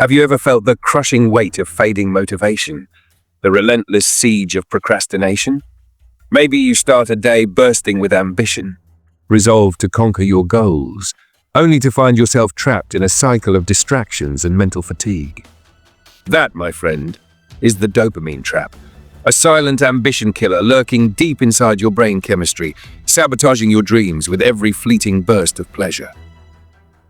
Have you ever felt the crushing weight of fading motivation, the relentless siege of procrastination? Maybe you start a day bursting with ambition, resolved to conquer your goals, only to find yourself trapped in a cycle of distractions and mental fatigue. That, my friend, is the dopamine trap, a silent ambition killer lurking deep inside your brain chemistry, sabotaging your dreams with every fleeting burst of pleasure.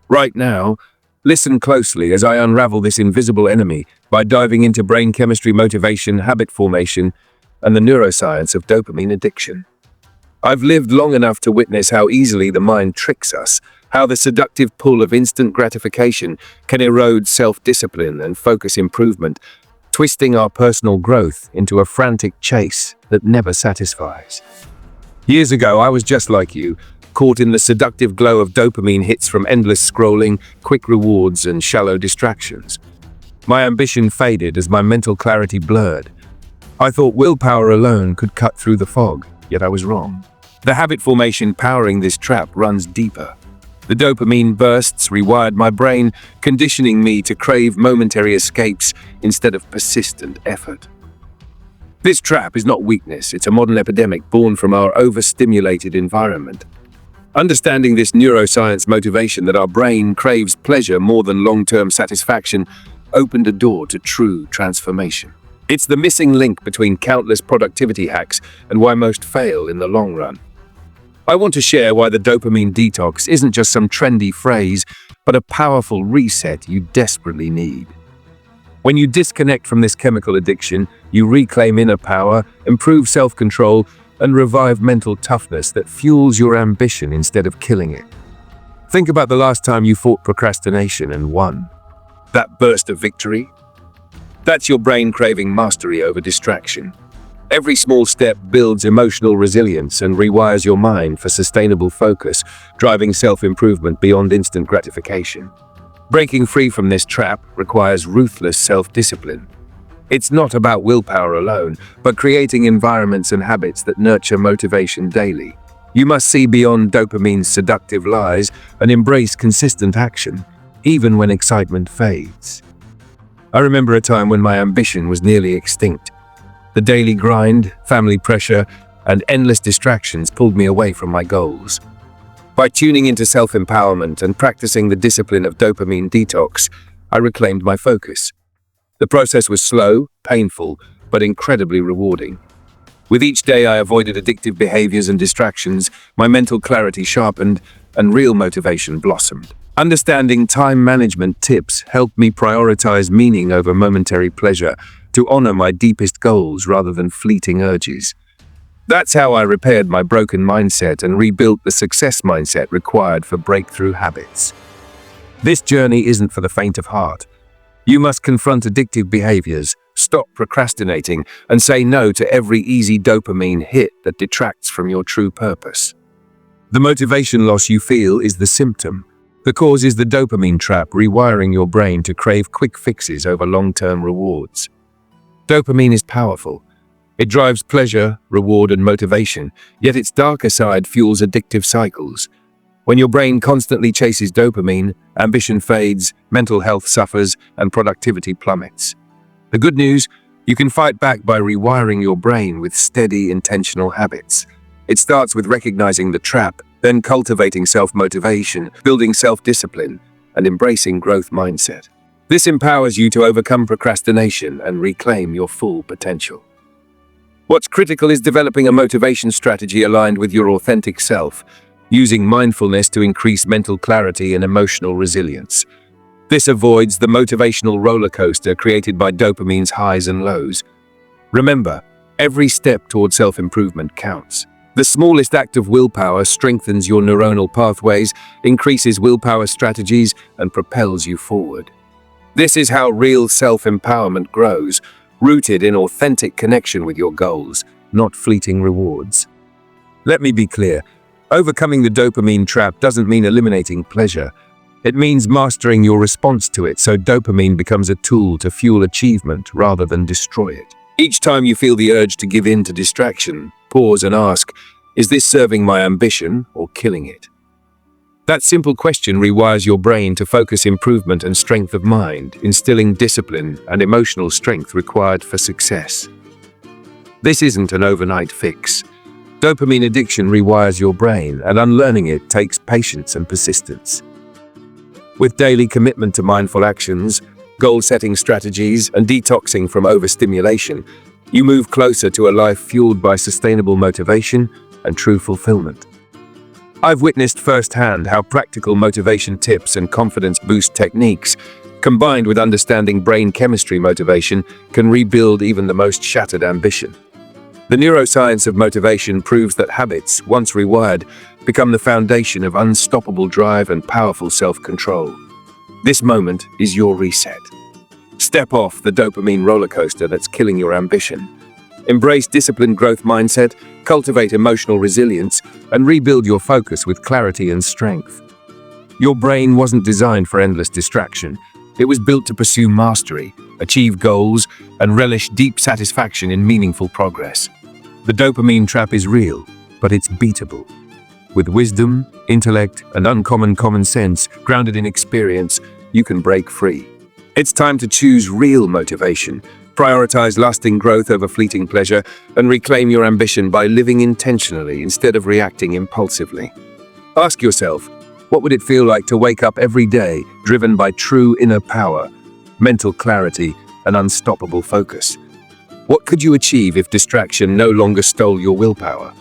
Right now, listen closely as I unravel this invisible enemy by diving into brain chemistry, motivation, habit formation, and the neuroscience of dopamine addiction. I've lived long enough to witness how easily the mind tricks us, how the seductive pull of instant gratification can erode self-discipline and focus improvement, twisting our personal growth into a frantic chase that never satisfies. Years ago, I was just like you, caught in the seductive glow of dopamine hits from endless scrolling, quick rewards, and shallow distractions. My ambition faded as my mental clarity blurred. I thought willpower alone could cut through the fog, yet I was wrong. The habit formation powering this trap runs deeper. The dopamine bursts rewired my brain, conditioning me to crave momentary escapes instead of persistent effort. This trap is not weakness, it's a modern epidemic born from our overstimulated environment. Understanding this neuroscience motivation that our brain craves pleasure more than long-term satisfaction opened a door to true transformation. It's the missing link between countless productivity hacks and why most fail in the long run. I want to share why the dopamine detox isn't just some trendy phrase, but a powerful reset you desperately need. When you disconnect from this chemical addiction, you reclaim inner power, improve self-control, and revive mental toughness that fuels your ambition instead of killing it. Think about the last time you fought procrastination and won. That burst of victory? That's your brain craving mastery over distraction. Every small step builds emotional resilience and rewires your mind for sustainable focus, driving self-improvement beyond instant gratification. Breaking free from this trap requires ruthless self-discipline. It's not about willpower alone, but creating environments and habits that nurture motivation daily. You must see beyond dopamine's seductive lies and embrace consistent action, even when excitement fades. I remember a time when my ambition was nearly extinct. The daily grind, family pressure, and endless distractions pulled me away from my goals. By tuning into self-empowerment and practicing the discipline of dopamine detox, I reclaimed my focus. The process was slow, painful, but incredibly rewarding. With each day I avoided addictive behaviors and distractions, my mental clarity sharpened, and real motivation blossomed. Understanding time management tips helped me prioritize meaning over momentary pleasure, to honor my deepest goals rather than fleeting urges. That's how I repaired my broken mindset and rebuilt the success mindset required for breakthrough habits. This journey isn't for the faint of heart. You must confront addictive behaviors, stop procrastinating, and say no to every easy dopamine hit that detracts from your true purpose. The motivation loss you feel is the symptom. The cause is the dopamine trap rewiring your brain to crave quick fixes over long-term rewards. Dopamine is powerful. It drives pleasure, reward, and motivation, yet its darker side fuels addictive cycles. When your brain constantly chases dopamine, ambition fades, mental health suffers, and productivity plummets. The good news, you can fight back by rewiring your brain with steady, intentional habits. It starts with recognizing the trap, then cultivating self-motivation, building self-discipline, and embracing growth mindset. This empowers you to overcome procrastination and reclaim your full potential. What's critical is developing a motivation strategy aligned with your authentic self, using mindfulness to increase mental clarity and emotional resilience. This avoids the motivational roller coaster created by dopamine's highs and lows. Remember, every step toward self-improvement counts. The smallest act of willpower strengthens your neuronal pathways, increases willpower strategies, and propels you forward. This is how real self-empowerment grows, rooted in authentic connection with your goals, not fleeting rewards. Let me be clear, overcoming the dopamine trap doesn't mean eliminating pleasure. It means mastering your response to it so dopamine becomes a tool to fuel achievement rather than destroy it. Each time you feel the urge to give in to distraction, pause and ask, is this serving my ambition or killing it? That simple question rewires your brain to focus improvement and strength of mind, instilling discipline and emotional strength required for success. This isn't an overnight fix. Dopamine addiction rewires your brain, and unlearning it takes patience and persistence. With daily commitment to mindful actions, goal-setting strategies, and detoxing from overstimulation, you move closer to a life fueled by sustainable motivation and true fulfillment. I've witnessed firsthand how practical motivation tips and confidence boost techniques, combined with understanding brain chemistry motivation, can rebuild even the most shattered ambition. The neuroscience of motivation proves that habits, once rewired, become the foundation of unstoppable drive and powerful self-control. This moment is your reset. Step off the dopamine roller coaster that's killing your ambition. Embrace disciplined growth mindset, cultivate emotional resilience, and rebuild your focus with clarity and strength. Your brain wasn't designed for endless distraction. It was built to pursue mastery, achieve goals, and relish deep satisfaction in meaningful progress. The dopamine trap is real, but it's beatable. With wisdom, intellect, and uncommon common sense grounded in experience, you can break free. It's time to choose real motivation, prioritize lasting growth over fleeting pleasure, and reclaim your ambition by living intentionally instead of reacting impulsively. Ask yourself, what would it feel like to wake up every day driven by true inner power, mental clarity, and unstoppable focus? What could you achieve if distraction no longer stole your willpower?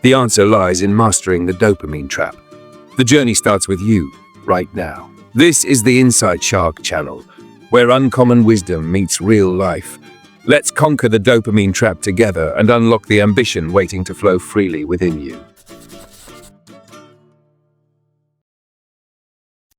The answer lies in mastering the dopamine trap. The journey starts with you, right now. This is the Inside Shark channel, where uncommon wisdom meets real life. Let's conquer the dopamine trap together and unlock the ambition waiting to flow freely within you.